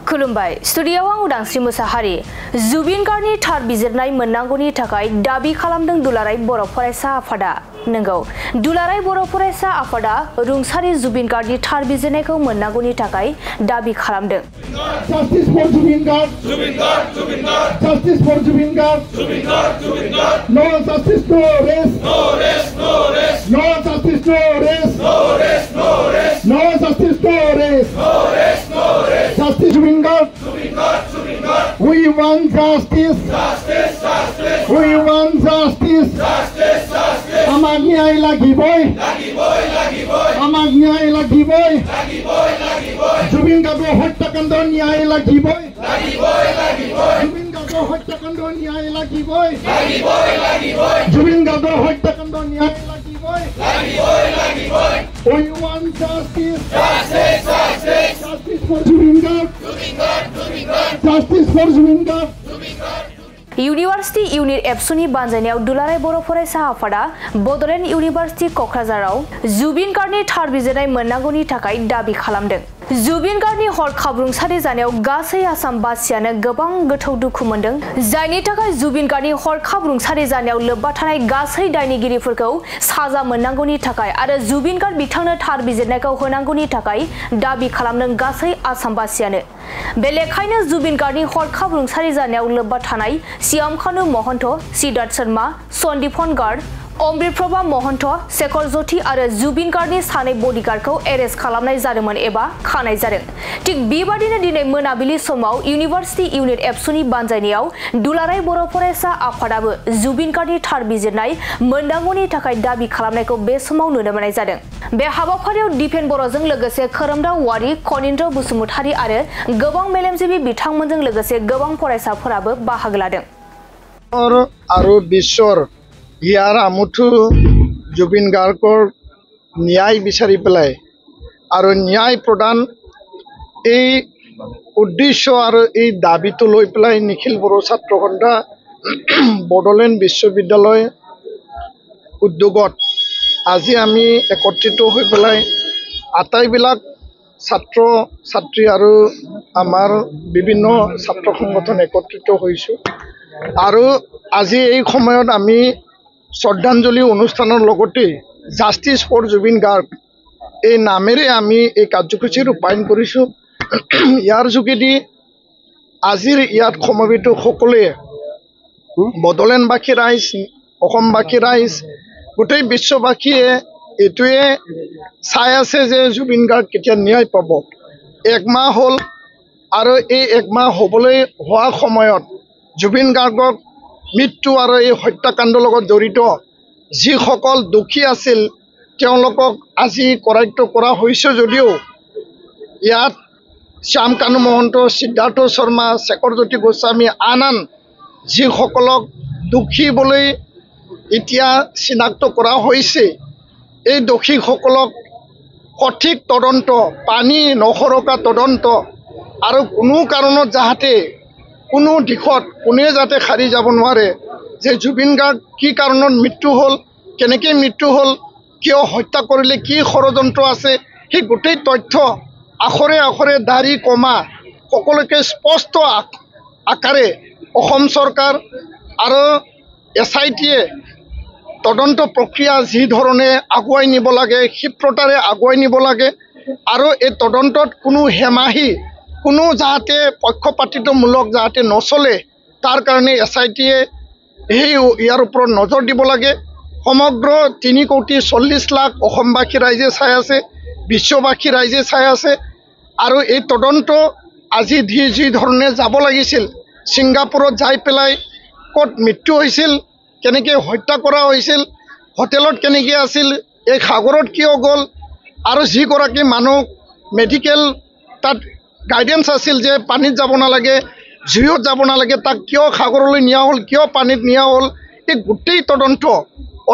खुलुमबाय स्टुडियोआव आं उदांस्रि मुसाहारि जुबिन गार्गनि थार बिजिरनाय मोननांगौनि थाखाय दाबि खालामदों दुलाराय बर' फरायसा आफादा नंगौ दुलाराय बर' फरायसा आफादा रुंसारि जुबिन गार्गनि थार बिजिरनायखौ मोननांगौनि थाखाय दाबि खालामदों Justice for Zubin Garg. Zubin Garg. Zubin Garg. Justice for Zubin Garg. Zubin Garg. Zubin Garg. No justice, no arrest. No arrest. No arrest. No justice, no arrest. No arrest. No arrest. No justice, no arrest. No arrest. No arrest. Justice Zubin Garg. Zubin Garg. Zubin Garg. We want justice. Justice. Justice. We want justice. Justice. Justice. Amag nyai lagi boy. Lagi boy. Lagi boy. Amag nyai lagi boy. Lagi boy. Lagi boy. Zubin Garg হত্যাকাণ্ড ন্যায় লাগিবই লাগিবই লাগিবই জুবিন গাৰ্গৰ হত্যাকাণ্ড ন্যায় লাগিবই লাগিবই লাগিবই জুবিন গাৰ্গৰ হত্যাকাণ্ড ন্যায় লাগিবই লাগিবই লাগিবই We want justice justice justice justice for Zubin Garg Zubin Garg Zubin Garg justice for Zubin Garg Zubin Garg university unit एबसुनि बानजायनायाव दुलाराय बर' फरायसा आफादा बड'लेण्ड इउनिभार्सिटी क'क्राझाराव जुबिन गार्गनि थार बिजिरनाय मोननांगौनि थाखाय दाबि खालामदों जुबिन गार्गनि हरखाब रुंसारि जानायाव गासै आसामबासियानो गोबां गोथौ दुखु मोनदों जायनि थाखाय जुबिन गार्गनि हरखाब रुंसारि जानायाव लोब्बा थानाय गासै दायनिगिरिफोरखौ साजा मोननांगौनि थाखाय आरो जुबिन गार्ग बिथांनो थार बिजिरनायखौ होनांगौनि थाखाय दाबि खालामदों गासै आसामबासियानो बे लेखायनो जुबिन गार्गनि हरखाब रुंसारि जानायाव लोब्बा थानाय सियामकानु महन्त सिद्धार्थ शर्मा सन्दीपन गार्ग अमृत प्रभा महन्त शेखर ज्योति आरो जुबिन गार्गनि सानै बडिगार्डखौ एरेस्ट खालामनाय जादोंमोन एबा खानाय जादों थिग बेबादिनो दिनै मोनाबिलि समाव इउनिभार्सिटी इउनिट एबसुनि बानजायनायाव दुलाराय बर' फरायसा आफादाबो जुबिन गार्गनि थार बिजिरनाय मोननांगौनि थाखाय दाबि खालामनायखौ बे समाव नुनो मोननाय जादों बे हाबाफारियाव दिपेन बर'जों लोगोसे खोरोमदाव वारि कनिन्द्र बसुमतारी आरो गोबां मेलेमजिबि बिथांमोनजों लोगोसे गोबां फरायसाफोराबो बाहागो लादों आरो बिश्वर ইয়াৰ আমুঠু জুবিন গাৰ্গৰ ন্যায় বিচাৰি পেলাই আৰু ন্যায় প্ৰদান এই উদ্দেশ্য আৰু এই দাবীটো লৈ পেলাই নিখিল বড়ো ছাত্ৰ সন্থা বড়োলেণ্ড বিশ্ববিদ্যালয় উদ্যোগত আজি আমি একত্ৰিত হৈ পেলাই আটাইবিলাক ছাত্ৰ ছাত্ৰী আৰু আমাৰ বিভিন্ন ছাত্ৰ সংগঠন একত্ৰিত হৈছোঁ আৰু আজি এই সময়ত আমি শ্ৰদ্ধাঞ্জলি অনুষ্ঠানৰ লগতে জাষ্টিছ ফৰ জুবিন গাৰ্গ এই নামেৰে আমি এই কাৰ্যসূচী ৰূপায়ণ কৰিছোঁ ইয়াৰ যোগেদি আজিৰ ইয়াত সমবেত সকলোৱে বড়োলেণ্ডবাসী ৰাইজ অসমবাসী ৰাইজ গোটেই বিশ্ববাসীয়ে এইটোৱে চাই আছে যে জুবিন গাৰ্গ কেতিয়া ন্যায় পাব একমাহ হ'ল আৰু এই একমাহ হ'বলৈ হোৱা সময়ত জুবিন গাৰ্গক মৃত্যু আৰু এই হত্যাকাণ্ডৰ লগত জড়িত যিসকল দোষী আছিল তেওঁলোকক আজি কৰায়ত্ব কৰা হৈছে যদিও ইয়াত শ্যামকানু মহন্ত সিদ্ধাৰ্থ শৰ্মা শেখৰ জ্যোতি গোস্বামী আন যিসকলক দোষী বুলি এতিয়া চিনাক্ত কৰা হৈছে এই দোষীসকলক সঠিক তদন্ত পানী নসৰকা তদন্ত আৰু কোনো কাৰণত যাতে কোনো দিশত কোনে যাতে খাৰি যাব নোৱাৰে যে জুবিন গাৰ্গ কি কাৰণত মৃত্যু হ'ল কেনেকৈ মৃত্যু হ'ল কিয় হত্যা কৰিলে কি ষড়যন্ত্ৰ আছে সেই গোটেই তথ্য আখৰে আখৰে দাঢ়ি কমা সকলোকে স্পষ্ট আকাৰে অসম চৰকাৰ আৰু SITয়ে তদন্ত প্ৰক্ৰিয়া যি ধৰণে আগুৱাই নিব লাগে ক্ষিপ্ৰতাৰে আগুৱাই নিব লাগে আৰু এই তদন্তত কোনো হেমাহি কোনো যাতে পক্ষপাতিত্বমূলক যাতে নচলে তাৰ কাৰণে SITয়ে এই ইয়াৰ ওপৰত নজৰ দিব লাগে সমগ্ৰ 3,40,00,000 অসমবাসী ৰাইজে চাই আছে বিশ্ববাসী ৰাইজে চাই আছে আৰু এই তদন্ত আজি যি ধৰণে যাব লাগিছিল ছিংগাপুৰত যাই পেলাই ক'ত মৃত্যু হৈছিল কেনেকৈ হত্যা কৰা হৈছিল হোটেলত কেনেকৈ আছিল এই সাগৰত কিয় গ'ল আৰু যিগৰাকী মানুহ মেডিকেল তাত গাইডেন্স আছিল যে পানীত যাব নালাগে জুইত যাব নালাগে তাক কিয় সাগৰলৈ নিয়া হ'ল কিয় পানীত নিয়া হ'ল এই গোটেই তদন্ত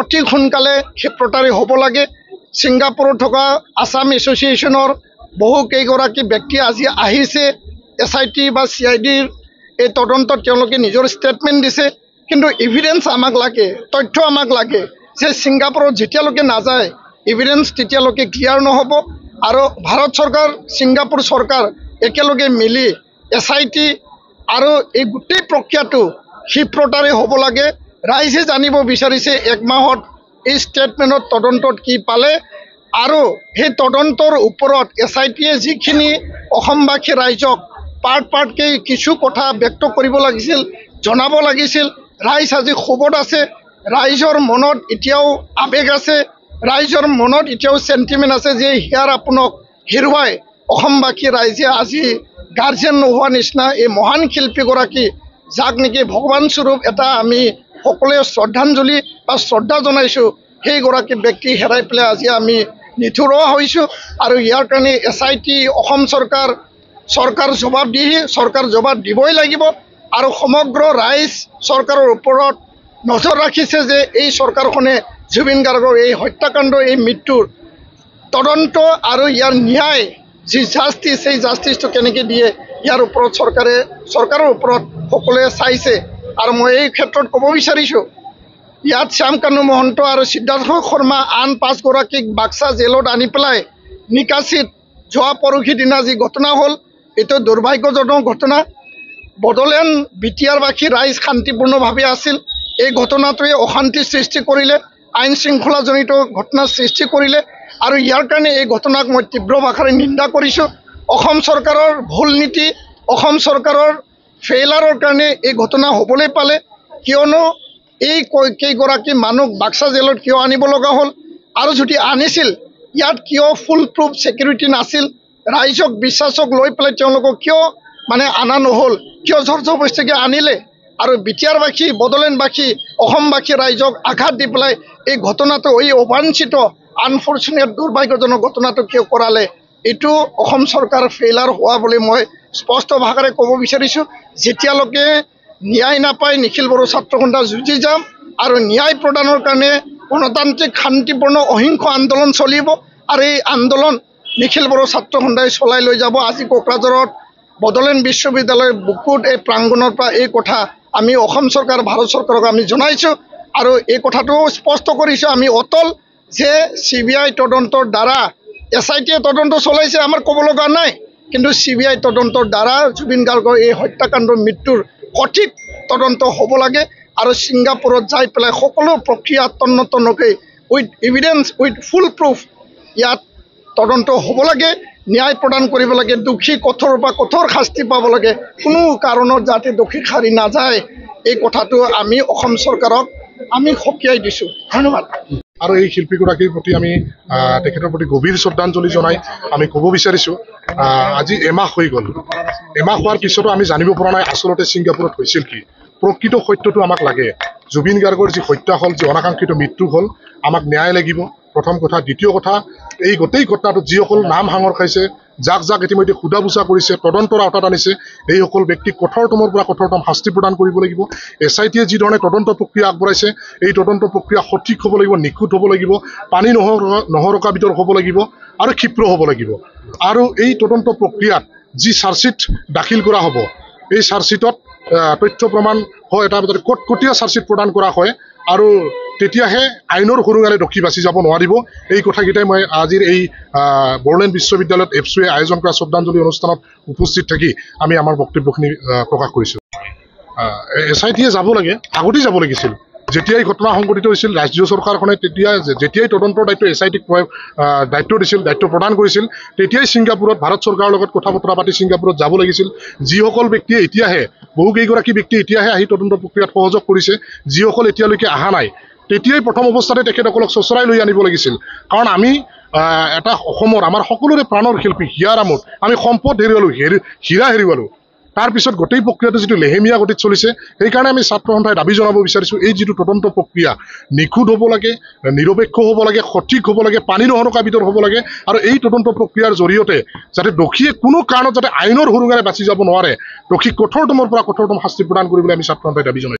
অতি সোনকালে ক্ষিপ্ৰতাৰে হ'ব লাগে ছিংগাপুৰত থকা আসাম এছ'চিয়েশ্যনৰ বহু কেইগৰাকী ব্যক্তি আজি আহিছে SIT বা CIDৰ এই তদন্তত তেওঁলোকে নিজৰ ষ্টেটমেণ্ট দিছে কিন্তু এভিডেন্স আমাক লাগে তথ্য আমাক লাগে যে ছিংগাপুৰত যেতিয়ালৈকে নাযায় এভিডেন্স তেতিয়ালৈকে ক্লিয়াৰ নহ'ব আৰু ভাৰত চৰকাৰ ছিংগাপুৰ চৰকাৰ একেলগে মিলি SIT আৰু এই গোটেই প্ৰক্ৰিয়াটো ক্ষিপ্ৰতাৰে হ'ব লাগে। ৰাইজে জানিব বিচাৰিছে 1 মাহত এই ষ্টেটমেণ্টত তদন্তত কি পালে আৰু সেই তদন্তৰ ওপৰত SITয়ে যিখিনি অসমবাসী ৰাইজক পাৰ্টকৈ কিছু কথা ব্যক্ত কৰিব লাগিছিল, জনাব লাগিছিল। ৰাইজ আজি ক্ষোভত আছে, ৰাইজৰ মনত এতিয়াও আৱেগ আছে, ৰাইজৰ মনত এতিয়াও চেণ্টিমেণ্ট আছে যে হিয়াৰ আপোনাক হেৰুৱাই অসমবাসী ৰাইজে আজি গাৰ্জেন নোহোৱা নিচিনা এই মহান শিল্পীগৰাকী যাক নেকি ভগৱান স্বৰূপ এটা আমি সকলোৱে শ্ৰদ্ধাঞ্জলি বা শ্ৰদ্ধা জনাইছোঁ, সেইগৰাকী ব্যক্তি হেৰাই পেলাই আজি আমি নিথৰুৱা হৈছোঁ। আৰু ইয়াৰ কাৰণে SIT অসম চৰকাৰ জবাবদিহি, চৰকাৰ জবাব দিবই লাগিব। আৰু সমগ্ৰ ৰাইজ চৰকাৰৰ ওপৰত নজৰ ৰাখিছে যে এই চৰকাৰখনে জুবিন গাৰ্গৰ এই হত্যাকাণ্ড, এই মৃত্যুৰ তদন্ত আৰু ইয়াৰ ন্যায় যি জাষ্টিছ, সেই জাষ্টিছটো কেনেকৈ দিয়ে ইয়াৰ ওপৰত চৰকাৰৰ ওপৰত সকলোৱে চাইছে। আৰু মই এই ক্ষেত্ৰত ক'ব বিচাৰিছোঁ, ইয়াত শ্যামকানু মহন্ত আৰু সিদ্ধাৰ্থ শৰ্মা আন 5 গৰাকীক বাক্সা জেলত আনি পেলাই নিকাচিত যোৱা পৰহি দিনা যি ঘটনা হ'ল, এইটো দুৰ্ভাগ্যজনক ঘটনা। বড়োলেণ্ড বিটিআৰবাসী ৰাইজ শান্তিপূৰ্ণভাৱে আছিল। এই ঘটনাটোৱে অশান্তি সৃষ্টি কৰিলে, আইন শৃংখলাজনিত ঘটনাৰ সৃষ্টি কৰিলে। আৰু ইয়াৰ কাৰণে এই ঘটনাক মই তীব্ৰ ভাষাৰে নিন্দা কৰিছোঁ। অসম চৰকাৰৰ ভুল নীতি, অসম চৰকাৰৰ ফেইলাৰৰ কাৰণে এই ঘটনা হ'বলৈ পালে। কিয়নো এই কেইগৰাকী মানুহ বাক্সা জেলত কিয় আনিব লগা হ'ল, আৰু যদি আনিছিল ইয়াত কিয় ফুল প্ৰুফ ছিকিউৰিটি নাছিল, ৰাইজক বিশ্বাসক লৈ পেলাই তেওঁলোকক কিয় আনা নহ'ল, কিয় জবৰদস্তিকে আনিলে, আৰু বিটিআৰবাসী, বড়োলেণ্ডবাসী, অসমবাসী ৰাইজক আঘাত দি পেলাই এই ঘটনাটো, এই অবাঞ্ছিত আনফৰ্চুনেট দুৰ্ভাগ্যজনক ঘটনাটো কিয় কৰালে, এইটো অসম চৰকাৰ ফেইলাৰ হোৱা বুলি মই স্পষ্ট ভাষাৰে ক'ব বিচাৰিছোঁ। যেতিয়ালৈকে ন্যায় নাপায় নিখিল বড়ো ছাত্ৰ সন্থা যুঁজি যাম, আৰু ন্যায় প্ৰদানৰ কাৰণে গণতান্ত্ৰিক শান্তিপূৰ্ণ অহিংস আন্দোলন চলিব। আৰু এই আন্দোলন নিখিল বড়ো ছাত্ৰ সন্থাই চলাই লৈ যাব। আজি কোকৰাঝাৰত বড়োলেণ্ড বিশ্ববিদ্যালয়ৰ বুকুত এই প্ৰাংগণৰ পৰা এই কথা আমি অসম চৰকাৰ, ভাৰত চৰকাৰক আমি জনাইছোঁ। আৰু এই কথাটো স্পষ্ট কৰিছোঁ আমি অটল যে CBI তদন্তৰ দ্বাৰা, SITয়ে তদন্ত চলাইছে, আমাৰ ক'ব লগা নাই, কিন্তু CBI তদন্তৰ দ্বাৰা জুবিন গাৰ্গৰ এই হত্যাকাণ্ডৰ মৃত্যুৰ সঠিক তদন্ত হ'ব লাগে। আৰু ছিংগাপুৰত যাই পেলাই সকলো প্ৰক্ৰিয়া তন্নতন্নকৈ with evidence, with full proof ইয়াত তদন্ত হ'ব লাগে, ন্যায় প্ৰদান কৰিব লাগে, দোষী কঠোৰ পৰা কঠোৰ শাস্তি পাব লাগে, কোনো কাৰণত যাতে দোষী সাৰি নাযায়, এই কথাটো আমি অসম চৰকাৰক আমি সকীয়াই দিছোঁ। ধন্যবাদ। আৰু এই শিল্পীগৰাকীৰ প্ৰতি আমি তেখেতৰ প্ৰতি গভীৰ শ্ৰদ্ধাঞ্জলি জনাই আমি ক'ব বিচাৰিছোঁ, আজি এমাহ হৈ গ'ল। এমাহ হোৱাৰ পিছতো আমি জানিব পৰা নাই আচলতে ছিংগাপুৰত হৈছিল কি। প্ৰকৃত সত্যটো আমাক লাগে। জুবিন গাৰ্গৰ যি হত্যা হ'ল, যি অনাকাংক্ষিত মৃত্যু হ'ল, আমাক ন্যায় লাগিব প্ৰথম কথা। দ্বিতীয় কথা, এই গোটেই ঘটনাটোত যিসকল নাম সাঙৰ খাইছে, যাক ইতিমধ্যে সোধা পোছা কৰিছে, তদন্তৰ আওতাত আনিছে, এইসকল ব্যক্তিক কঠোৰতমৰ পৰা কঠোৰতম শাস্তি প্ৰদান কৰিব লাগিব। SITয়ে যিধৰণে তদন্ত প্ৰক্ৰিয়া আগবঢ়াইছে, এই তদন্ত প্ৰক্ৰিয়া সঠিক হ'ব লাগিব, নিখুঁত হ'ব লাগিব, পানী নহৰকা ভিতৰ হ'ব লাগিব, আৰু ক্ষীপ্ৰ হ'ব লাগিব। আৰু এই তদন্ত প্ৰক্ৰিয়াত যি চাৰ্জশ্বিট দাখিল কৰা হ'ব, এই চাৰ্জশ্বিটত তথ্য প্ৰমাণ হয় এটা কটকটীয়া চাৰ্জশ্বিট প্ৰদান কৰা হয়, আৰু তেতিয়াহে আইনৰ সুৰুঙাৰে দোষী বাচি যাব নোৱাৰিব। এই কথাকেইটাই মই আজিৰ এই বড়োলেণ্ড বিশ্ববিদ্যালয়ত এপছুৱে আয়োজন কৰা শ্ৰদ্ধাঞ্জলি অনুষ্ঠানত উপস্থিত থাকি আমি আমাৰ বক্তব্যখিনি প্ৰকাশ কৰিছোঁ। SITয়ে যাব লাগে, আগতেই যাব লাগিছিল। যেতিয়াই ঘটনা সংঘটিত হৈছিল, ৰাজ্য চৰকাৰখনে যেতিয়াই তদন্তৰ দায়িত্ব SITক দায়িত্ব দিছিল, দায়িত্ব প্ৰদান কৰিছিল, তেতিয়াই ছিংগাপুৰত ভাৰত চৰকাৰৰ লগত কথা বতৰা পাতি ছিংগাপুৰত যাব লাগিছিল। যিসকল ব্যক্তিয়ে এতিয়াহে, বহুকেইগৰাকী ব্যক্তিয়ে এতিয়াহে আহি তদন্ত প্ৰক্ৰিয়াত সহযোগ কৰিছে, যিসকল এতিয়ালৈকে অহা নাই, তেতিয়াই প্ৰথম অৱস্থাতে তেখেতসকলক চচৰাই লৈ আনিব লাগিছিল। কাৰণ আমি এটা অসমৰ, আমাৰ সকলোৰে প্ৰাণৰ শিল্পী হিয়াৰ আমোদ, আমি সম্পদ হেৰুৱালোঁ, হীৰা হেৰুৱালোঁ। তাৰপিছত গোটেই প্ৰক্ৰিয়াটো যিটো লেহেমীয়া গতিত চলিছে, সেইকাৰণে আমি ছাত্ৰ সন্থাই দাবী জনাব বিচাৰিছোঁ, এই যিটো তদন্ত প্ৰক্ৰিয়া নিখুঁত হ'ব লাগে, নিৰপেক্ষ হ'ব লাগে, সঠিক হ'ব লাগে, পানী নহৰকা ভিতৰ হ'ব লাগে। আৰু এই তদন্ত প্ৰক্ৰিয়াৰ জৰিয়তে যাতে দোষীয়ে কোনো কাৰণত যাতে আইনৰ সুৰুঙাৰে বাচি যাব নোৱাৰে, দোষীক কঠোৰতমৰ পৰা কঠোৰতম শাস্তি প্ৰদান কৰিবলৈ আমি ছাত্ৰ সন্থাই দাবী জনাইছোঁ।